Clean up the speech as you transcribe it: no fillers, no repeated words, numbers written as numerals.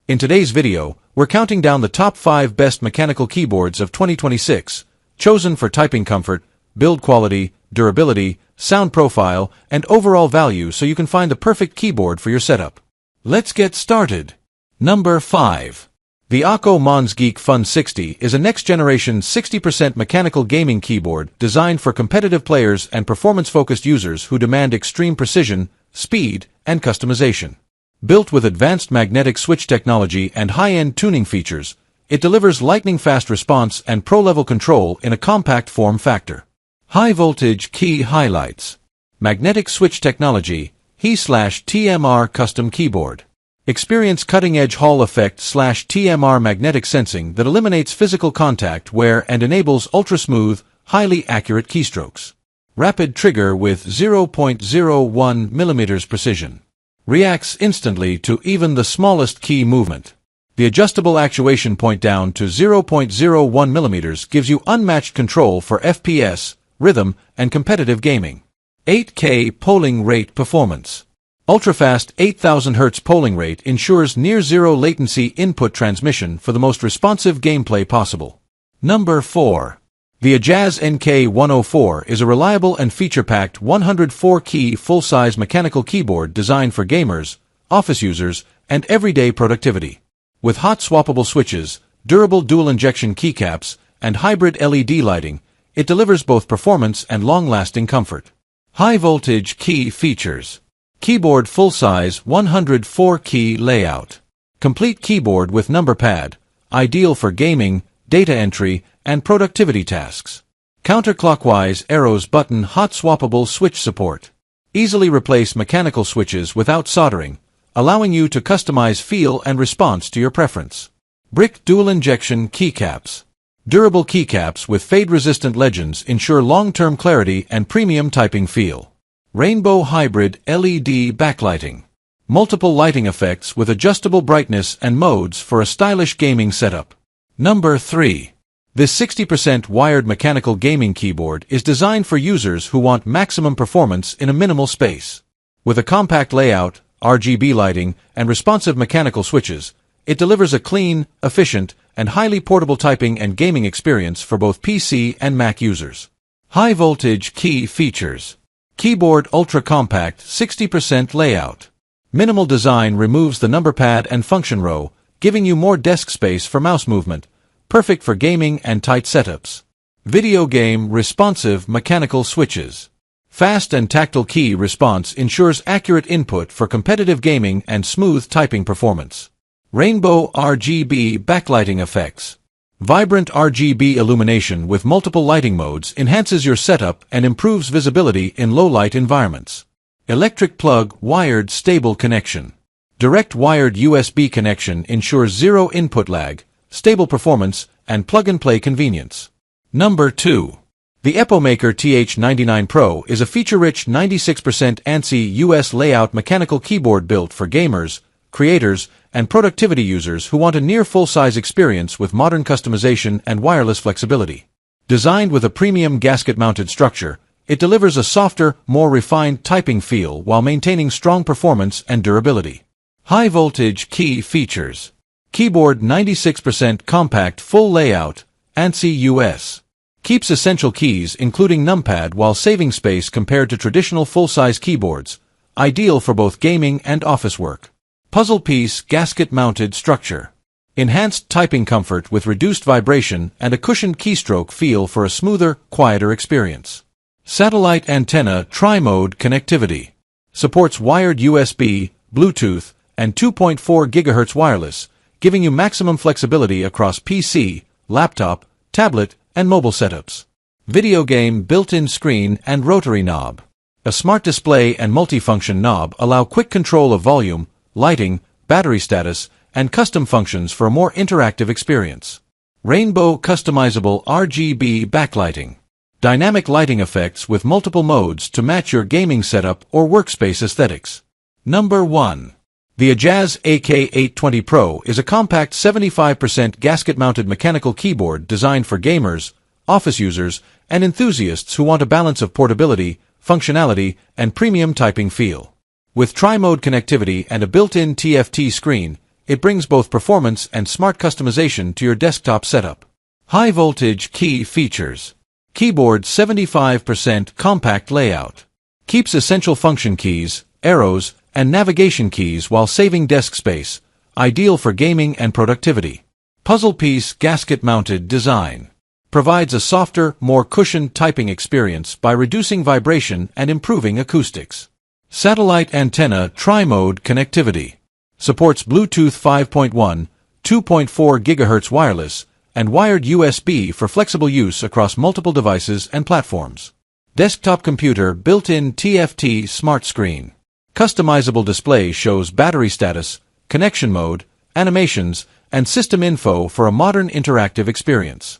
In today's video, we're counting down the top 5 best mechanical keyboards of 2026, chosen for typing comfort, build quality, durability, sound profile, and overall value so you can find the perfect keyboard for your setup. Let's get started. Number 5. The Akko MonsGeek Fun 60 is a next-generation 60% mechanical gaming keyboard designed for competitive players and performance-focused users who demand extreme precision, speed, and customization. Built with advanced magnetic switch technology and high-end tuning features, it delivers lightning-fast response and pro-level control in a compact form factor. High-voltage key highlights. Magnetic switch technology, HE/TMR custom keyboard. Experience cutting-edge Hall effect/TMR magnetic sensing that eliminates physical contact wear and enables ultra-smooth, highly accurate keystrokes. Rapid trigger with 0.01 mm precision. Reacts instantly to even the smallest key movement. The adjustable actuation point down to 0.01 mm gives you unmatched control for FPS, rhythm, and competitive gaming. 8K polling rate performance. Ultra-fast 8000 Hz polling rate ensures near-zero latency input transmission for the most responsive gameplay possible. Number 4. The Ajazz NK104 is a reliable and feature-packed 104-key full-size mechanical keyboard designed for gamers, office users, and everyday productivity. With hot swappable switches, durable dual-injection keycaps, and hybrid LED lighting, it delivers both performance and long-lasting comfort. High-voltage key features. Keyboard full-size 104-key layout. Complete keyboard with number pad, ideal for gaming, data entry, and productivity tasks. Counterclockwise arrows button hot swappable switch support. Easily replace mechanical switches without soldering, allowing you to customize feel and response to your preference. Brick dual injection keycaps. Durable keycaps with fade-resistant legends ensure long-term clarity and premium typing feel. Rainbow hybrid LED backlighting. Multiple lighting effects with adjustable brightness and modes for a stylish gaming setup. Number 3. This 60% wired mechanical gaming keyboard is designed for users who want maximum performance in a minimal space. With a compact layout, RGB lighting, and responsive mechanical switches, it delivers a clean, efficient, and highly portable typing and gaming experience for both PC and Mac users. High-voltage key features. Keyboard ultra-compact 60% layout. Minimal design removes the number pad and function row, giving you more desk space for mouse movement, perfect for gaming and tight setups. Video game responsive mechanical switches. Fast and tactile key response ensures accurate input for competitive gaming and smooth typing performance. Rainbow RGB backlighting effects. Vibrant RGB illumination with multiple lighting modes enhances your setup and improves visibility in low-light environments. Electric plug wired stable connection. Direct wired USB connection ensures zero input lag, stable performance, and plug-and-play convenience. Number 2. The EPOMAKER TH99 Pro is a feature-rich 96% ANSI US layout mechanical keyboard built for gamers, creators, and productivity users who want a near full-size experience with modern customization and wireless flexibility. Designed with a premium gasket-mounted structure, it delivers a softer, more refined typing feel while maintaining strong performance and durability. High-voltage key features. Keyboard 96% compact full layout, ANSI US. Keeps essential keys including numpad while saving space compared to traditional full-size keyboards, ideal for both gaming and office work. Puzzle piece gasket-mounted structure. Enhanced typing comfort with reduced vibration and a cushioned keystroke feel for a smoother, quieter experience. Satellite antenna tri-mode connectivity. Supports wired USB, Bluetooth, and 2.4 GHz wireless, giving you maximum flexibility across PC, laptop, tablet, and mobile setups. Video game built-in screen and rotary knob. A smart display and multifunction knob allow quick control of volume, lighting, battery status, and custom functions for a more interactive experience. Rainbow customizable RGB backlighting. Dynamic lighting effects with multiple modes to match your gaming setup or workspace aesthetics. Number 1. The Ajazz AK820 Pro is a compact 75% gasket-mounted mechanical keyboard designed for gamers, office users, and enthusiasts who want a balance of portability, functionality, and premium typing feel. With tri-mode connectivity and a built-in TFT screen, It brings both performance and smart customization to your desktop setup. High voltage key features. Keyboard 75% compact layout. Keeps essential function keys, arrows, and navigation keys while saving desk space. Ideal for gaming and productivity. Puzzle piece gasket-mounted design. Provides a softer, more cushioned typing experience by reducing vibration and improving acoustics. Satellite antenna tri-mode connectivity. Supports Bluetooth 5.1, 2.4 GHz wireless, and wired USB for flexible use across multiple devices and platforms. Desktop computer built-in TFT smart screen. Customizable display shows battery status, connection mode, animations, and system info for a modern interactive experience.